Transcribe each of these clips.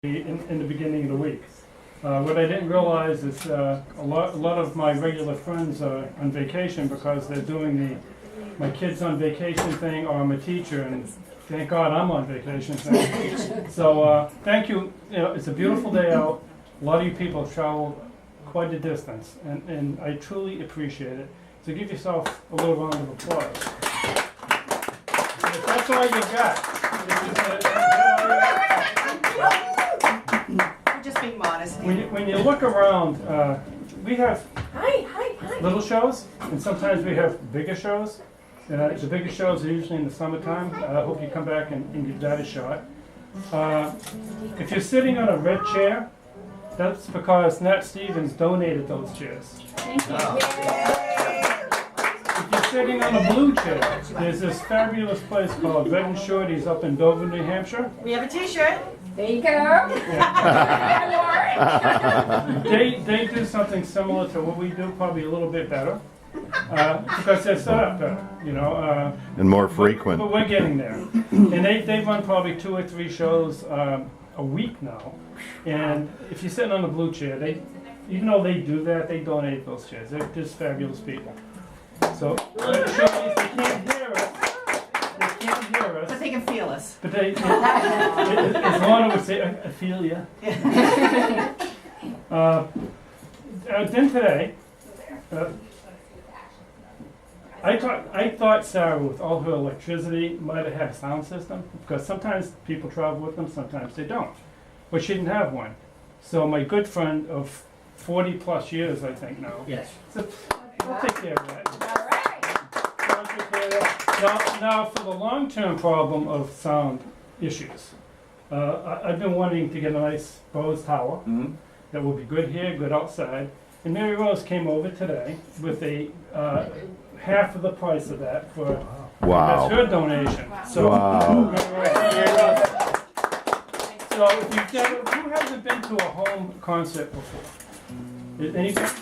in the beginning of the week. What I didn't realize is a lot of my regular friends are on vacation because they're doing my kids on vacation thing, or I'm a teacher, and thank God I'm on vacation thing. So thank you. You know, it's a beautiful day out. A lot of you people have traveled quite a distance, and I truly appreciate it. So give yourself a little round of applause. And if that's all you got, We're just being modest. when you look around, we have Hi. little shows, and sometimes we have bigger shows. The bigger shows are usually in the summertime. I hope you come back and give that a shot. If you're sitting on a red chair, that's because Nat Stevens donated those chairs. Thank you. If you're sitting on a blue chair, there's this fabulous place called Red and Shorty's up in Dover, New Hampshire. We have a T-shirt. There you go. They do something similar to what we do, probably a little bit better, because they're set up better, you know. And more frequent. But we're getting there. And they run probably 2 or 3 shows a week now. And if you're sitting on a blue chair, even though they do that, they donate those chairs. They're just fabulous people. So, they can't hear us. They can't hear us. But they can feel us. But as Lorna would say, I feel ya. Then today, I thought Sarah, with all her electricity, might have had a sound system, because sometimes people travel with them, sometimes they don't. But she didn't have one. So my good friend of 40 plus years, I think now. Yes. So I'll take care of that. All right. I'll take care of that. Now for the long-term problem of sound issues, I've been wanting to get a nice Bose tower that will be good here, good outside. And Mary Rose came over today with a half of the price of that for Wow. that's her donation. So, Wow. Mary Rose. So if who hasn't been to a home concert before? Anybody? Just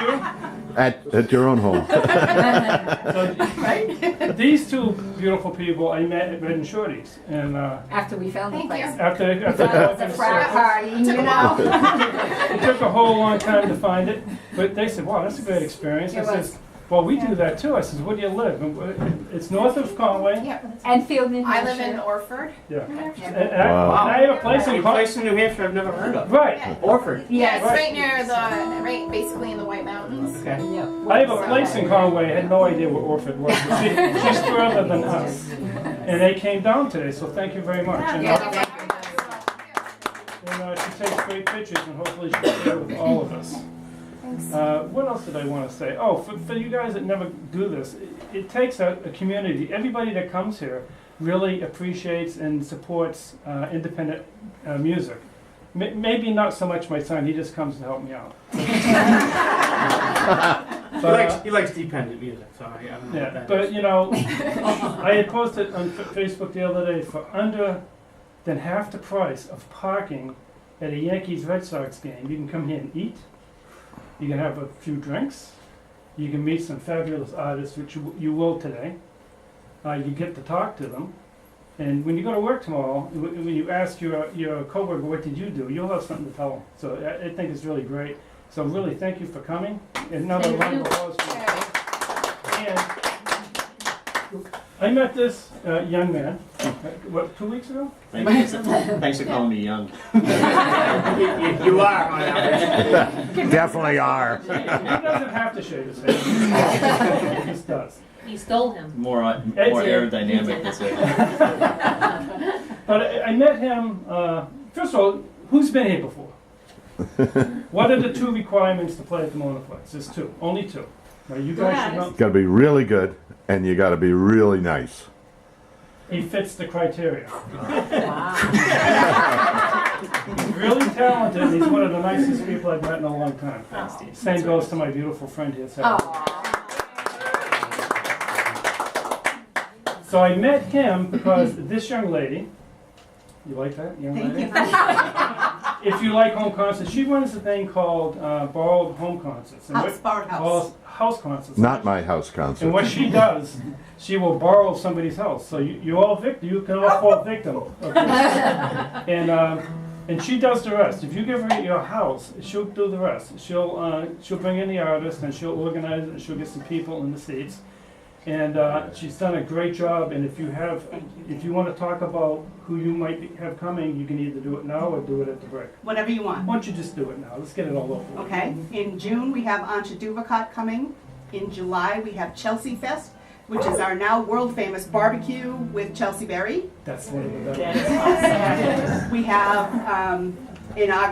you? At your own home. So, these two beautiful people I met at Red and Shorty's, and After we found the place. after We thought it was a frat party, you know? it took a whole long time to find it, but they said, "Wow, that's a great experience." I It said, was. "Well, we do that too." I said, "Where do you live?" And it's north of Conway. Enfield, New I Hampshire. live in Orford. Yeah. Yeah. And Wow. I have a place in A Conway. place in New Hampshire I've never heard of. Right. Orford. Yeah, it's Yes. right near right basically in the White Mountains. Okay. Yeah. I have a place in Conway. I had no idea where Orford was. But she's further than us. And they came down today, so thank you very much. And, she takes great pictures, and hopefully she'll share with all of us. What else did I want to say? Oh, for you guys that never do this, it takes a community. Everybody that comes here really appreciates and supports independent music. Maybe not so much my son, he just comes to help me out. He likes dependent music, so I don't know what Yeah, that but is. you know, I had posted on Facebook the other day, for under than half the price of parking at a Yankees Red Sox game, you can come here and eat. You can have a few drinks. You can meet some fabulous artists, which you will today. You get to talk to them. And when you go to work tomorrow, when you ask your coworker, what did you do, you'll have something to tell them. So I think it's really great. So really, thank you for coming. Another round of applause for you. And I met this young man, 2 weeks ago? Thanks for calling me young. You are on average. Definitely are. He doesn't have to shave his head. He just does. You stole him. More aerodynamic this way. But I met him, first of all, who's been here before? What are the 2 requirements to play at the Monoplex? There's 2, only 2. Now you guys should know. Got to be really good, and you got to be really nice. He fits the criteria. Wow. He's really talented, and he's one of the nicest people I've met in a long time. Same goes to my beautiful friend here, Sarah. So I met him because this young lady, you like that, young lady? If you like home concerts, she runs a thing called Borrowed Home Concerts. And House, borrowed house. house concerts. Not my house concert. And what she does, she will borrow somebody's house. So you all you can all fall victim of this. And she does the rest. If you give her your house, she'll do the rest. She'll bring in the artist and she'll organize it and she'll get some people in the seats. And she's done a great job. And if you want to talk about who you might have coming, you can either do it now or do it at the break. Whatever you want. Why don't you just do it now? Let's get it all over with. Okay. In June, we have Ansha Duvakot coming. In July, we have Chelsea Fest, which is our now world famous barbecue with Chelsea Berry. That's one of the better. We have,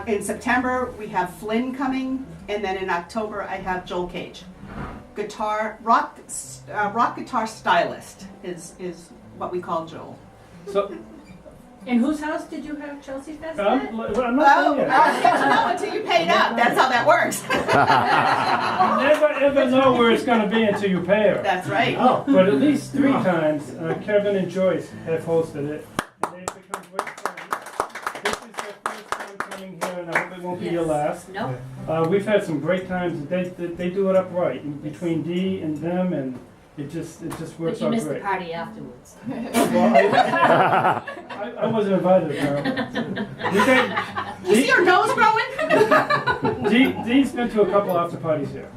in September, we have Flynn coming. And then in October, I have Joel Cage. Rock guitar stylist is what we call Joel. So, In whose house did you have Chelsea Fest I'm at? not Oh, done I yet. don't get to know until you paid up. That's how that works. Never ever know where it's going to be until you pay her. That's right. Oh. But at least 3 times, Kevin and Joyce have hosted it. And they've become great friends. This is their first time coming here, and I hope it won't be your last. Nope. We've had some great times. They do it upright between Dee and them, and it just But works you out missed the great. party afterwards. Well, I wasn't invited, apparently. You see your nose growing? Dee's been to a couple after parties here.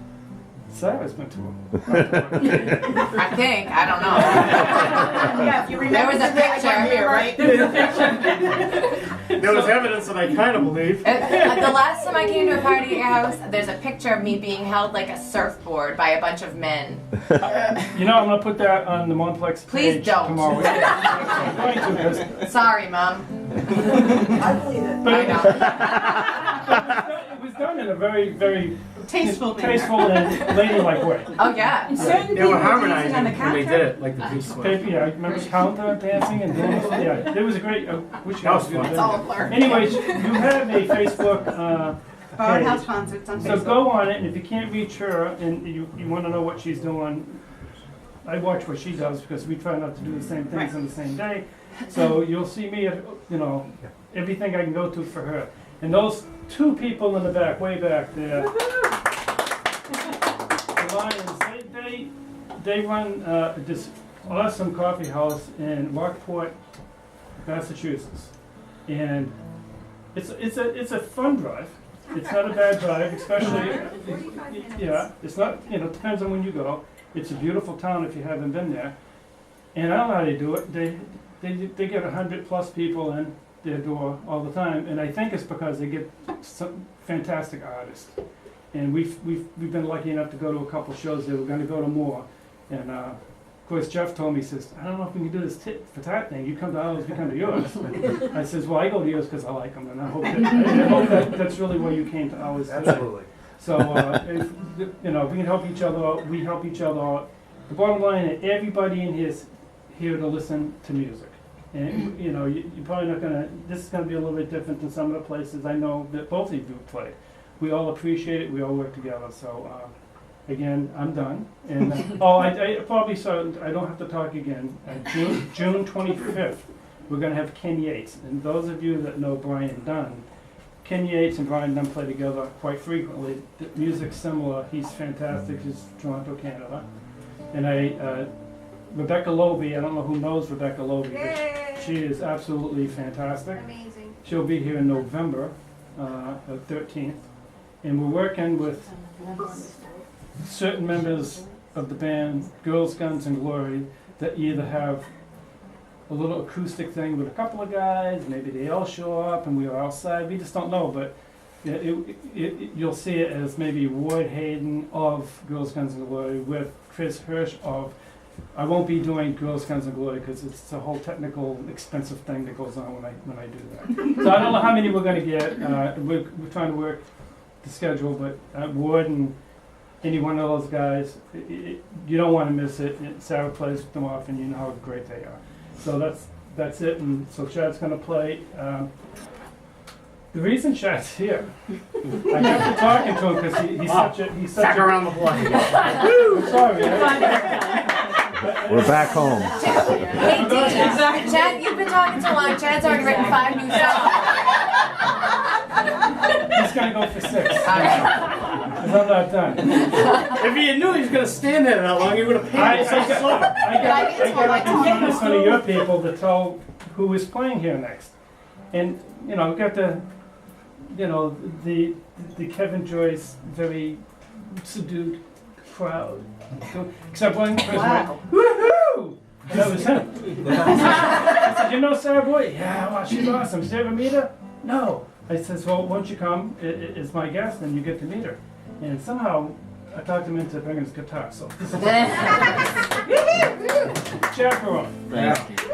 Sarah's been to them. I think. I don't know. Yeah, if you remember There was a the day I picture. got here, right? There was evidence that I kind of believe. The last time I came to a party at your house, there's a picture of me being held like a surfboard by a bunch of men. You know, I'm going to put that on the Monplex Please page don't. tomorrow. I'm going to, 'cause- Sorry, Mom. but I it know. was done in a very, very Tasteful manner. tasteful and ladylike way. Oh, yeah. And certain They were people dancing on harmonizing the when they counter. did it, like the piece was. Yeah, I remember counter dancing and doing this. Yeah, it was a great. I wish you That was guys fun. could It's all a blur. Anyways, you have a Facebook Birdhouse page. concerts on So Facebook. go on it, and if you can't reach her and you want to know what she's doing, I watch what she does because we try not to do the same things on the same day. So you'll see me at, everything I can go to for her. And those 2 people in the back, way back there, the Lions, they run this awesome coffee house in Rockport, Massachusetts. And it's a fun drive. It's not a bad drive, especially, yeah, it's not, it depends on when you go. It's a beautiful town if you haven't been there. And I don't know how they do it. They get 100+ people in their door all the time, and I think it's because they get some fantastic artists. And we've been lucky enough to go to a couple shows there. We're going to go to more. And of course, Jeff told me, he says, I don't know if we can do this tit for tat thing. You come to ours, we come to yours. I says, well, I go to yours because I like them, and I hope that's really why you came to ours today. Absolutely. So, if we can help each other out. We help each other out. The bottom line is everybody in here is here to listen to music. And, you're probably not going to, this is going to be a little bit different than some of the places I know that both of you play. We all appreciate it. We all work together. So, again, I'm done. And, I probably saw, I don't have to talk again. June 25th, we're going to have Ken Yates. And those of you that know Brian Dunn, Ken Yates and Brian Dunn play together quite frequently. The music's similar. He's fantastic. He's Toronto, Canada. And Rebecca Loby, I don't know who knows Rebecca Loby, but she is absolutely fantastic. Amazing. She'll be here in November, 13th. And we're working with certain members of the band, Girls, Guns, and Glory, that either have a little acoustic thing with a couple of guys, maybe they all show up and we are outside, we just don't know, but you'll see it as maybe Ward Hayden of Girls, Guns, and Glory with Chris Hirsch of, I won't be doing Girls, Guns, and Glory because it's a whole technical, expensive thing that goes on when I do that. So I don't know how many we're going to get. We're trying to work the schedule, but Ward and any one of those guys, you don't want to miss it. Sarah plays with them often. You know how great they are. So that's it. And so Chad's going to play. The reason Chad's here, I got to talking to him because he's such Back a. around the block. I'm sorry. We're back home. Hey, Dee, Chad, you've been talking too long. Chad's already written 5 new songs. He's going to go for 6. All right. Because I'm not done. If he knew he was gonna stand there that long, he would have paid I us. get up in front of some of your people to tell who is playing here next. And, you know, got the Kevin Joyce very subdued crowd. Except one person went, Wow. woohoo! And that was him. I said, you know Sarah Boy? Yeah, well, she's awesome. Did you ever meet her? No. I says, well, won't you come as my guest and you get to meet her? And somehow I talked him into bringing his guitar. So this is chaperone. Thank you.